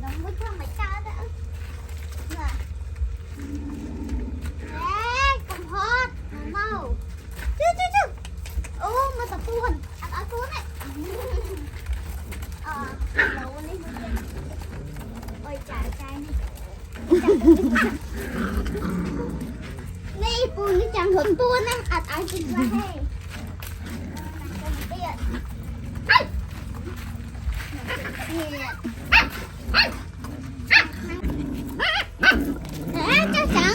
đóng bút cho mày cha đã nè cầm hot mau chứ ô mà tập buồn ở cuốn này lâu đi ôi trái này này buồn đi chẳng hưởng buồn á ai kinh ra hay chắc chắn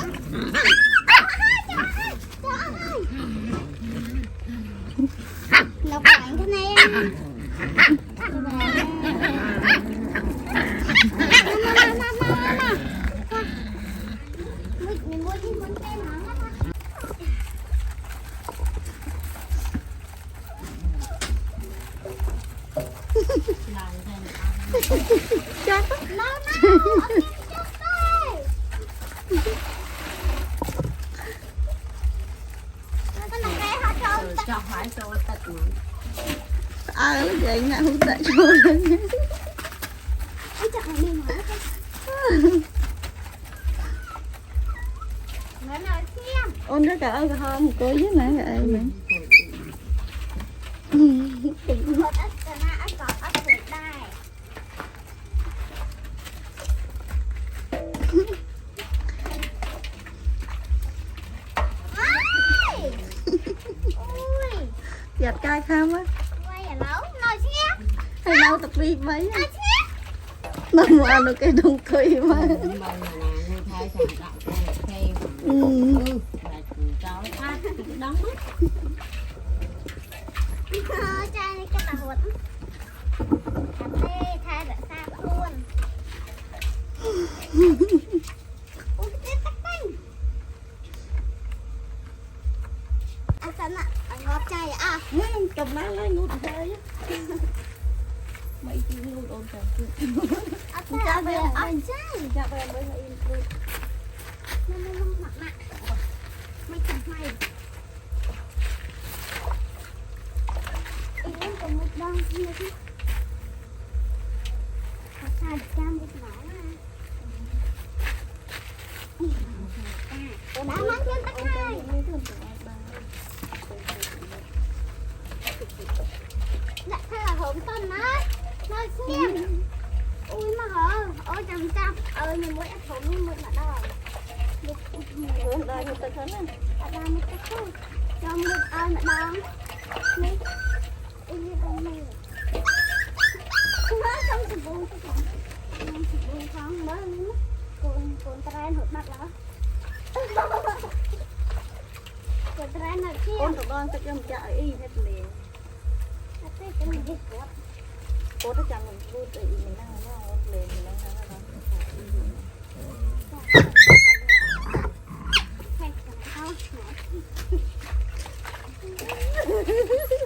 nó quảng thế này mình mua đi muốn tên nó chết nó cho phải cho tật nó vậy nè không tại cho lên nhé ôn nó trời ơi hơn một cô với mẹ vậy mẹ giặt cay không á hay đâu tập đi mấy nó mua ăn được cái đông kỳ mà đóng mất cha này cái tàu cà phê thay đã xa luôn ui cái tắc bánh anh sẵn ạ anh ngọt chay à cầm má lấy ngút chơi á mấy chị ngút ôm chồng chị cha về anh chay cha về mới là im luôn nó mặt mấy chồng mày ini kemudian ini kata jambut mana udah makan tak hai nè thế là hổm con nó xem ui mà hả ôi chồng trăm nhưng mỗi ăn hổm nhưng mỗi là đòi hổm đây một tật hết nè ở đây một tật thôi cho một ơi mà đòn này ui con này nó không sụp buông không mới con trai hụt mặt đó con trai nào kia con tụi con sẽ cho chạy y hết liền cái mình đi sửa cô nó chẳng mình vui tự mình đang nó liền mình đang nó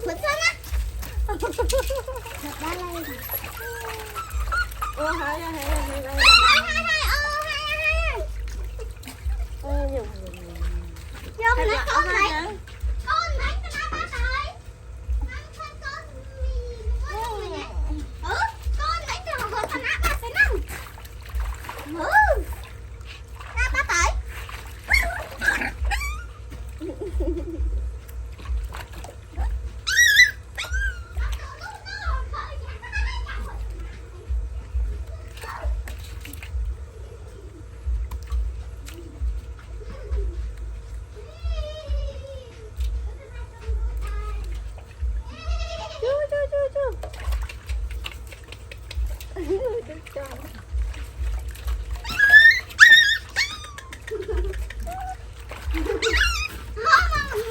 Bật ra á. Bật ra đây. Ô hai Vô mình lấy con này. Con đánh cái nào ba tới. Con đánh cho họ thằng ác ba tới năm. Ra ba tới.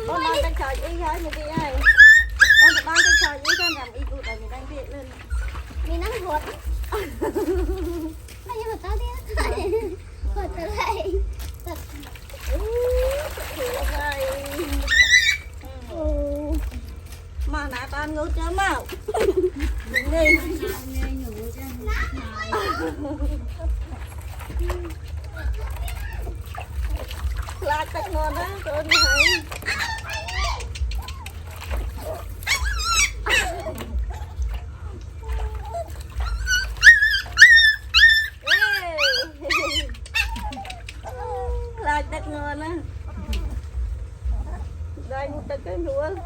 Con đang cái trò ý thôi như vậy ơi. Con đang cái trò ý con làm ý cụ tại mình đang viện lên. Mình đang ruột. Bao nhiêu tao đi. Ruột tới đây. Mà nãy con ngủ chưa mau. Đừng đi. Lạc cách ngon á, con thấy. luôn á. Đây một tật cái luôn.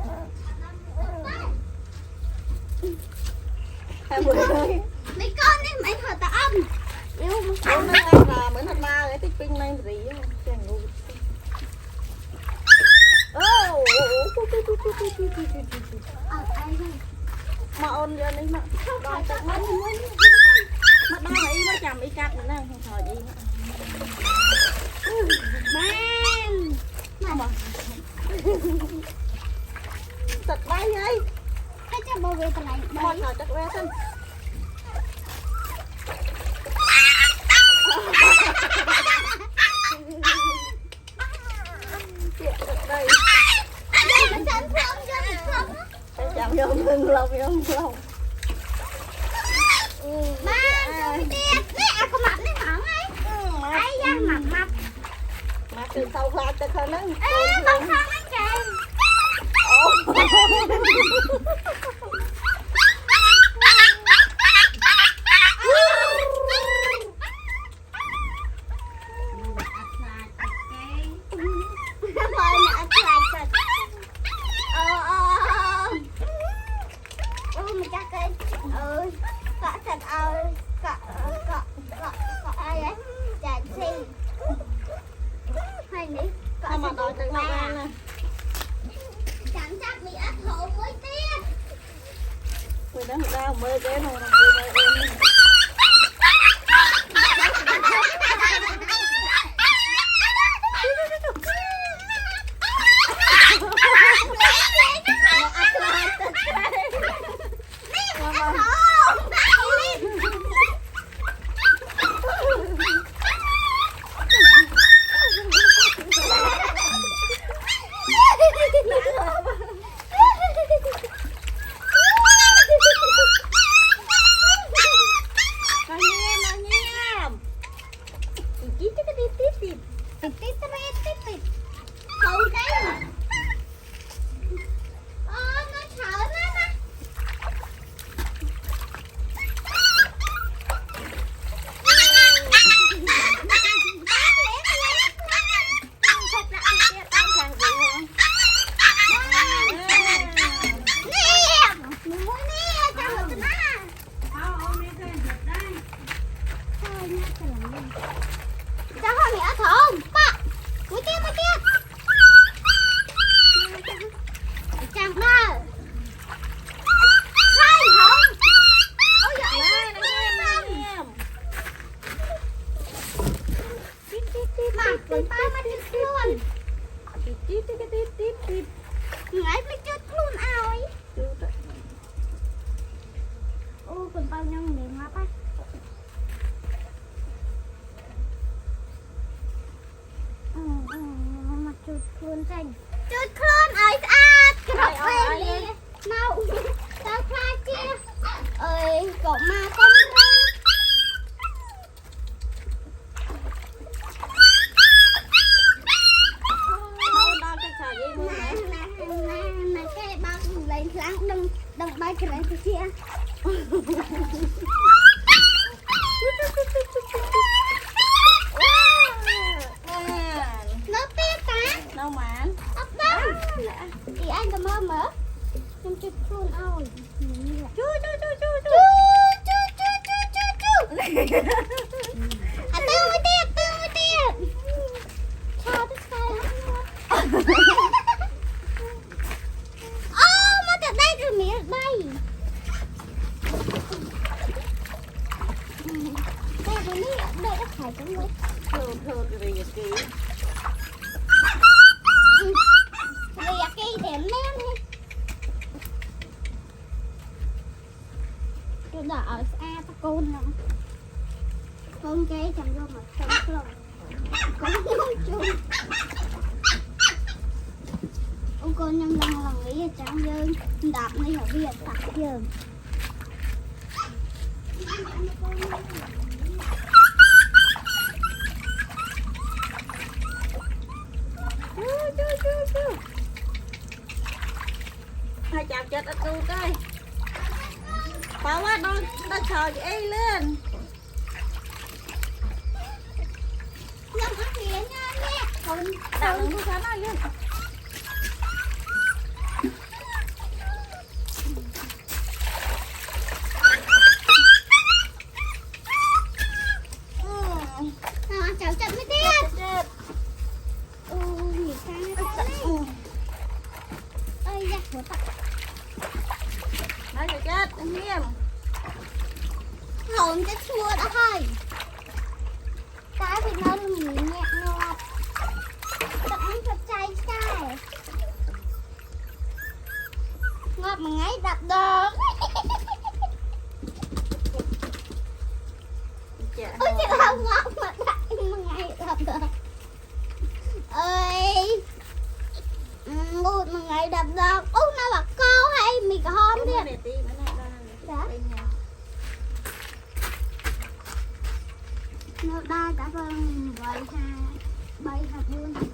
Hai buổi ơi. Mấy con đi mấy thở ta âm. Yêu một Hôm nay ăn là mới thật ba cái tích pin này gì á. Chẳng ngủ. Mà ôn ra đi mà. Đòn tật mắt. Mắt đo mà y nó chầm y cắt nữa nè. Không thở gì nữa. Man. Mà. Tật bay ơi. Cái cho bò về tao lại. Mọi thở chắc ra thân. Đây. Mình xem không cho mình không. Chạm vô lưng lông. Man, đi. Nè, aku mập nè mỏng ấy. Ai da mập. Mà từ sau ra tới khơi nó. Ê, con không anh kìa. Mà đòi tới nó ra nè. Chẳng chắc bị ác hồn mới tiếc. Người đó người ta mơ cái thôi là người ta em. Nãy mới chết luôn ai. Ô, còn bao nhiêu miếng ngắp á. Mà chút luôn xanh. Chút luôn ấy cái đọc về đi. Mau. Tao khai chia. Ơi, cậu ma con ra. Cái bao lên sáng đừng bay cái này kia. Nó tiếc cả. Đâu mà Ấp đâu. Thì anh có mơ mở. Trong chút phun ôi. Chú. À tương mới tiếc. Sao tức sao lắm. Mà từ đây rồi miệng đây. Đây với mỹ đây đã phải trong đấy. Thơ cái gì kì. Vì cái điểm men đi. Tôi đã ở xa ta côn nữa. Con cái chẳng vô mà không lòng. Con vô chung. Ông con nhân lòng nghĩ là chẳng dơn. Đạp này ở bây giờ tạc dơn. Chú. Hai chạp chết ở tu coi. Bảo quá nó chờ chị ấy lên. Lâm ác liền nha mẹ. Không. chào đừng có sáng nói chứ. Cháu chậm mới tiếp. Nghỉ sang đây. Ơi da, của tặng. Nói cho chết, anh nghiêm. Hồn cho chua đã hơi. Cái thì nó nhẹ ngọt. Tặng ăn cho chay chay. Ngọt mà ngay đập đờn. Ôi chị không ngọt mà ngay đập đờn. Ơi một ngày đập đờn. Út nó bạc câu hay mì cà hôm đi. Nó đa cả phần bay hạt luôn thì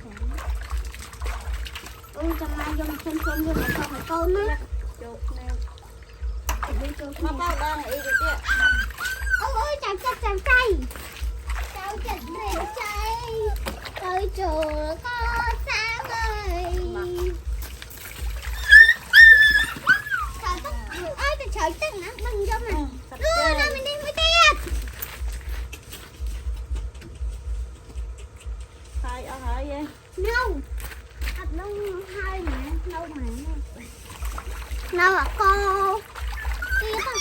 sẽ trong mai dùng xôm vô một con phải câu nữa. Mà bao đang ý được chưa? Ôi chàng chay. Cháu chật rể chay. Tôi chùa có sáng ơi. Ôi tôi trời chắc nè, mừng cho mình. Rồi mình đi mới tiếp. Hai ở hỏi vậy? Nâu. Thật nâu hai mẹ, nâu mẹ. Nâu là cô. Tiếp không?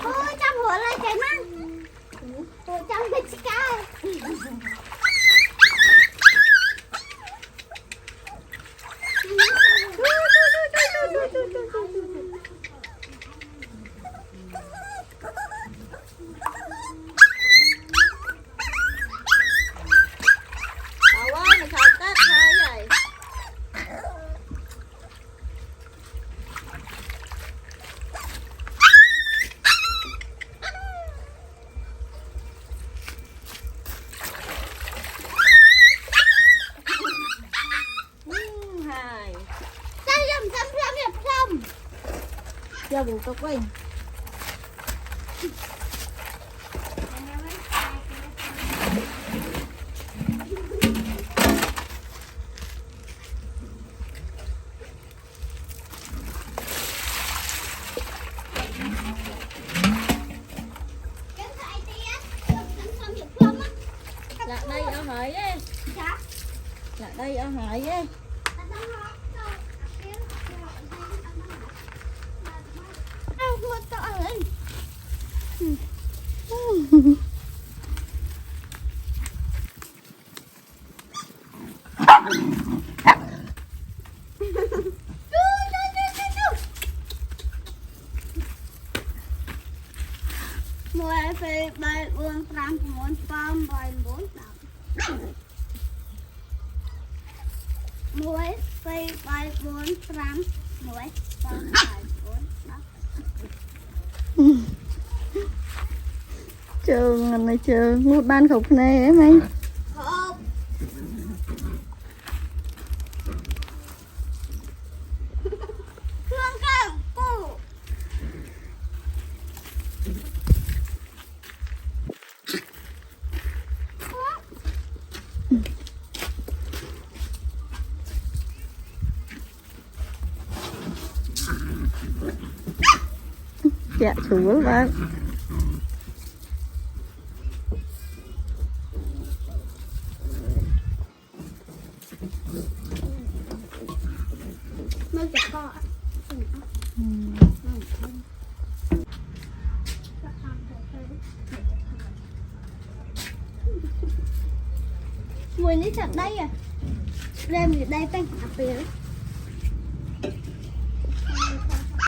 Ôi trăm hủa lại cái mắt. Hủa trăm cái sky. Cho bù cốc quay. Lại đây ở hỏi đi. Lại đây ở hỏi đi. Mùa phê bài uống trăm muốn phong bài bốn đọc. Mùa phê bài bốn trăm mùa phong bài bốn đọc. Trường anh này trường một ban khục này em anh. Khục. Thương cơm cụ. Dạ chú bác. Mới chả có. មួយនេះចាក់ដីđem đây tay cà phê